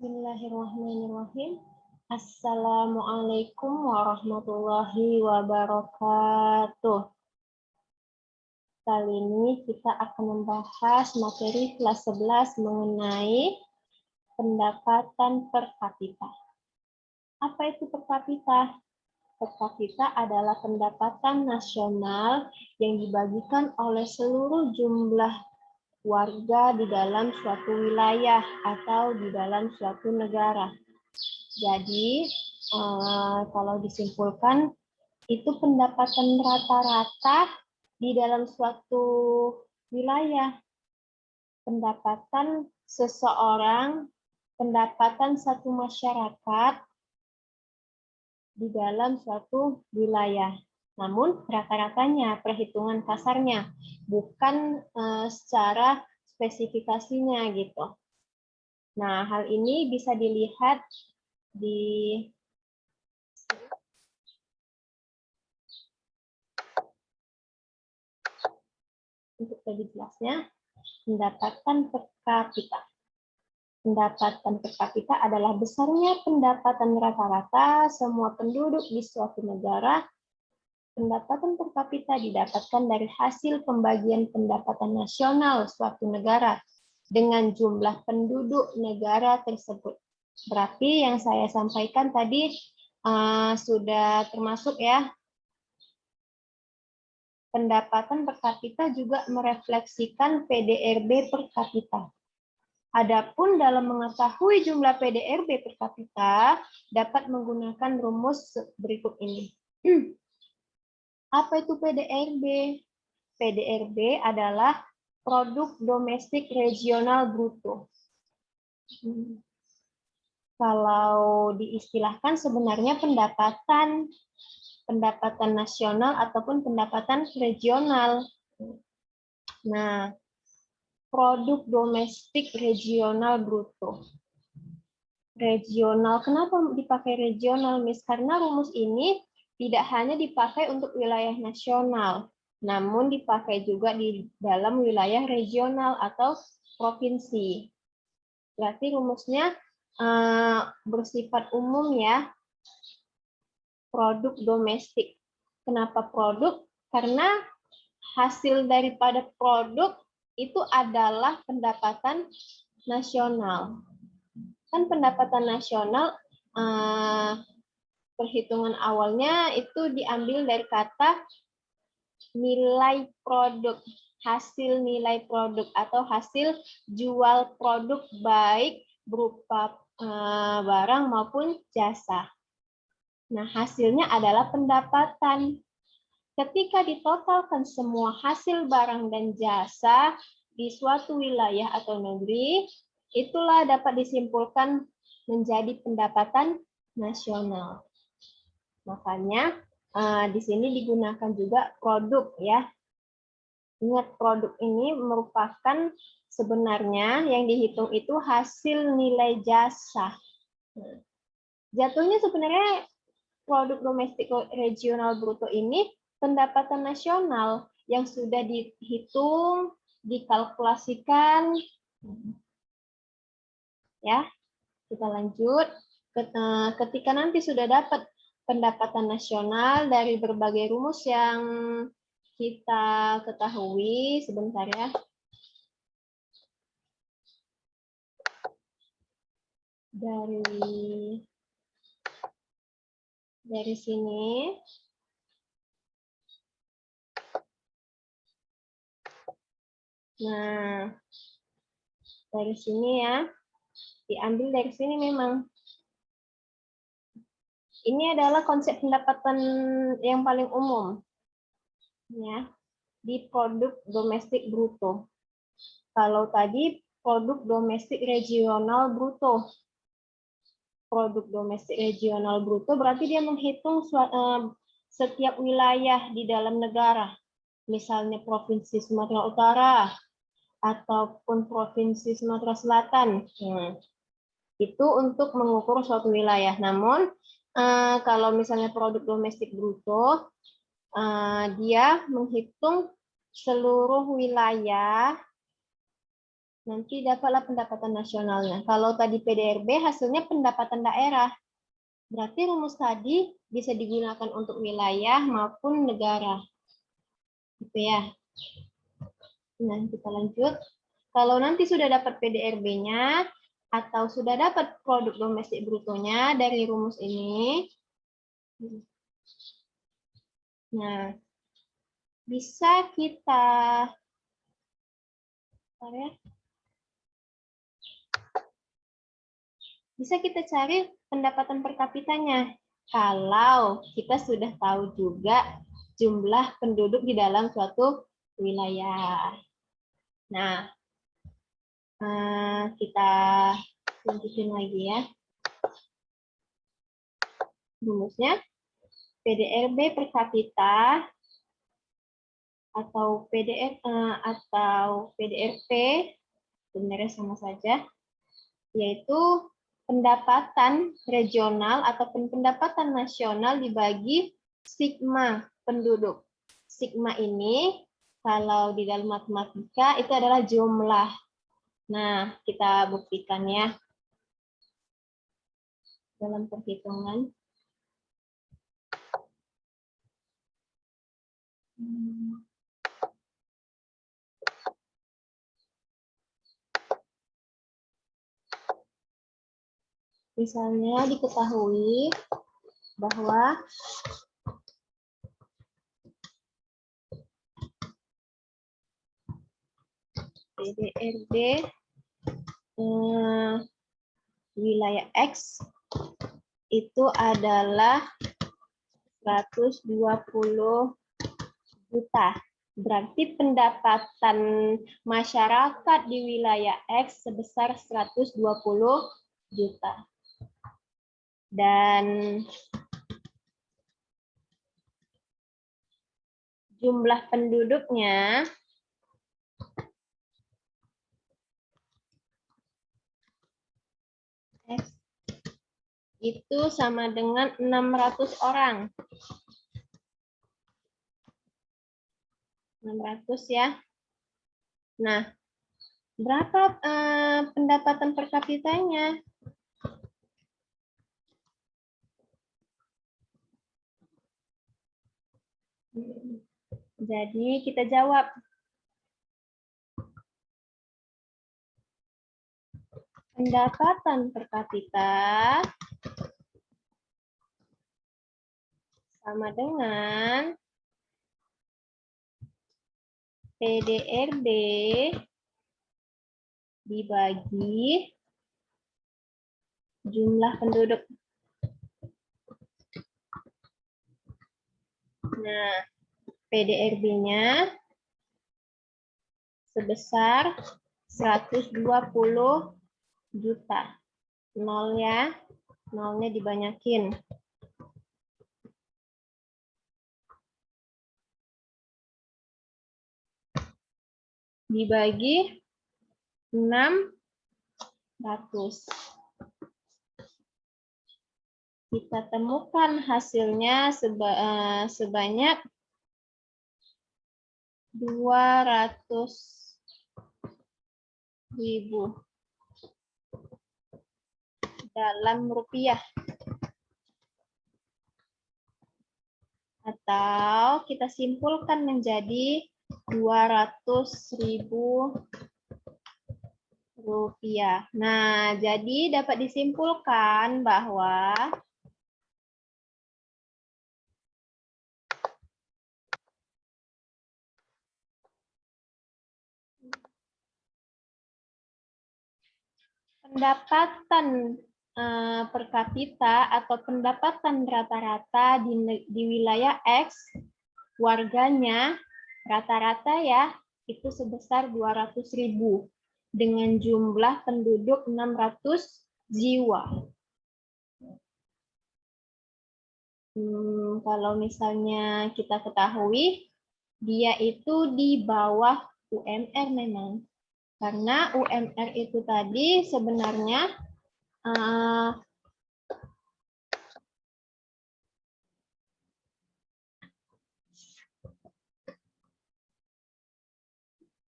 Bismillahirrahmanirrahim. Assalamualaikum warahmatullahi wabarakatuh. Kali ini kita akan membahas materi kelas 11 mengenai pendapatan per kapita. Apa itu per kapita? Per kapita adalah pendapatan nasional yang dibagikan oleh seluruh jumlah warga di dalam suatu wilayah atau di dalam suatu negara. Jadi, kalau disimpulkan, itu pendapatan rata-rata di dalam suatu wilayah. Pendapatan seseorang, pendapatan satu masyarakat di dalam suatu wilayah. Namun rata-ratanya, perhitungan kasarnya, bukan secara spesifikasinya gitu. Nah, hal ini bisa dilihat di untuk lebih jelasnya, pendapatan per kapita. Pendapatan per kapita adalah besarnya pendapatan rata-rata semua penduduk di suatu negara. Pendapatan per kapita didapatkan dari hasil pembagian pendapatan nasional suatu negara dengan jumlah penduduk negara tersebut. Berarti yang saya sampaikan tadi sudah termasuk ya. Pendapatan per kapita juga merefleksikan PDRB per kapita. Adapun dalam mengetahui jumlah PDRB per kapita, dapat menggunakan rumus berikut ini. Apa itu PDRB? PDRB adalah produk domestik regional bruto. Kalau diistilahkan sebenarnya pendapatan nasional ataupun pendapatan regional. Nah, produk domestik regional bruto. Regional, kenapa dipakai regional, Miss? Karena rumus ini tidak hanya dipakai untuk wilayah nasional, namun dipakai juga di dalam wilayah regional atau provinsi. Berarti rumusnya bersifat umum ya, produk domestik. Kenapa produk? Karena hasil daripada produk itu adalah pendapatan nasional. Kan pendapatan nasional perhitungan awalnya itu diambil dari kata nilai produk, hasil nilai produk atau hasil jual produk baik berupa barang maupun jasa. Nah, hasilnya adalah pendapatan. Ketika ditotalkan semua hasil barang dan jasa di suatu wilayah atau negeri, itulah dapat disimpulkan menjadi pendapatan nasional. Makanya di sini digunakan juga produk ya. Ingat, produk ini merupakan sebenarnya yang dihitung itu hasil nilai jasa. Jatuhnya sebenarnya produk domestik regional bruto ini pendapatan nasional yang sudah dihitung, dikalkulasikan. Ya, kita lanjut. Ketika nanti sudah dapat pendapatan nasional dari berbagai rumus yang kita ketahui, sebentar ya. Dari sini. Nah, dari sini ya. Diambil dari sini memang. Ini adalah konsep pendapatan yang paling umum. Ya, di produk domestik bruto. Kalau tadi produk domestik regional bruto. Produk domestik regional bruto berarti dia menghitung setiap wilayah di dalam negara. Misalnya Provinsi Sumatera Utara ataupun Provinsi Sumatera Selatan. Itu untuk mengukur suatu wilayah. Namun kalau misalnya produk domestik bruto, dia menghitung seluruh wilayah Nanti dapatlah pendapatan nasionalnya. Kalau tadi PDRB hasilnya pendapatan daerah. Berarti rumus tadi bisa digunakan untuk wilayah maupun negara. Gitu ya. Nah, kita lanjut. Kalau nanti sudah dapat PDRB-nya atau sudah dapat produk domestik brutonya dari rumus ini, nah, bisa kita cari pendapatan per kapitanya. Kalau kita sudah tahu juga jumlah penduduk di dalam suatu wilayah. Nah, kita lanjutin lagi ya. Rumusnya PDRB per kapita atau PDRP sebenarnya sama saja, yaitu pendapatan regional ataupun pendapatan nasional dibagi sigma penduduk. Sigma ini kalau di dalam matematika itu adalah jumlah. Nah, kita buktikan ya dalam perhitungan. Misalnya diketahui bahwa PDRB wilayah X itu adalah 120 juta. Berarti pendapatan masyarakat di wilayah X sebesar 120 juta. Dan jumlah penduduknya X itu sama dengan 600 orang. 600 ya. Nah, berapa pendapatan per kapitanya? Jadi kita jawab. Pendapatan per kapita sama dengan PDRB dibagi jumlah penduduk. Nah, PDRB-nya sebesar 120 juta. Nol ya, nolnya dibanyakin. Dibagi 600. Kita temukan hasilnya sebanyak 200.000 dalam rupiah. Atau kita simpulkan menjadi 200.000 rupiah. Nah, jadi dapat disimpulkan bahwa pendapatan per kapita atau pendapatan rata-rata di wilayah X, warganya rata-rata ya, itu sebesar 200.000 dengan jumlah penduduk 600 jiwa. Kalau misalnya kita ketahui, dia itu di bawah UMR memang. Karena UMR itu tadi sebenarnya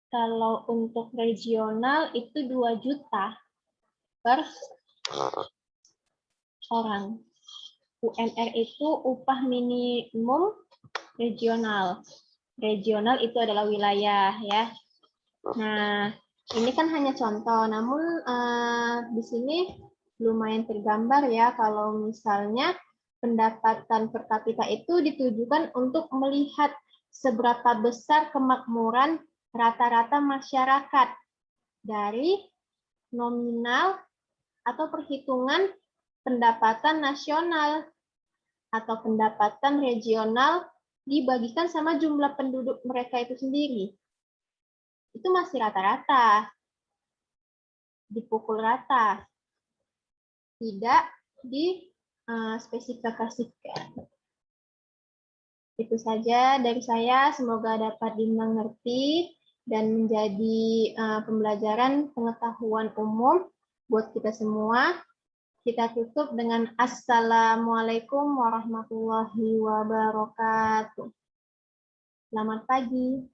Kalau untuk regional itu 2 juta per orang. UMR itu upah minimum regional. Regional itu adalah wilayah ya. Nah, ini kan hanya contoh, namun di sini lumayan tergambar ya kalau misalnya pendapatan per kapita itu ditujukan untuk melihat seberapa besar kemakmuran rata-rata masyarakat dari nominal atau perhitungan pendapatan nasional atau pendapatan regional dibagikan sama jumlah penduduk mereka itu sendiri. Itu masih rata-rata, dipukul rata, tidak dispesifikasikan. Itu saja dari saya, semoga dapat dimengerti dan menjadi pembelajaran pengetahuan umum buat kita semua. Kita tutup dengan Assalamualaikum warahmatullahi wabarakatuh. Selamat pagi.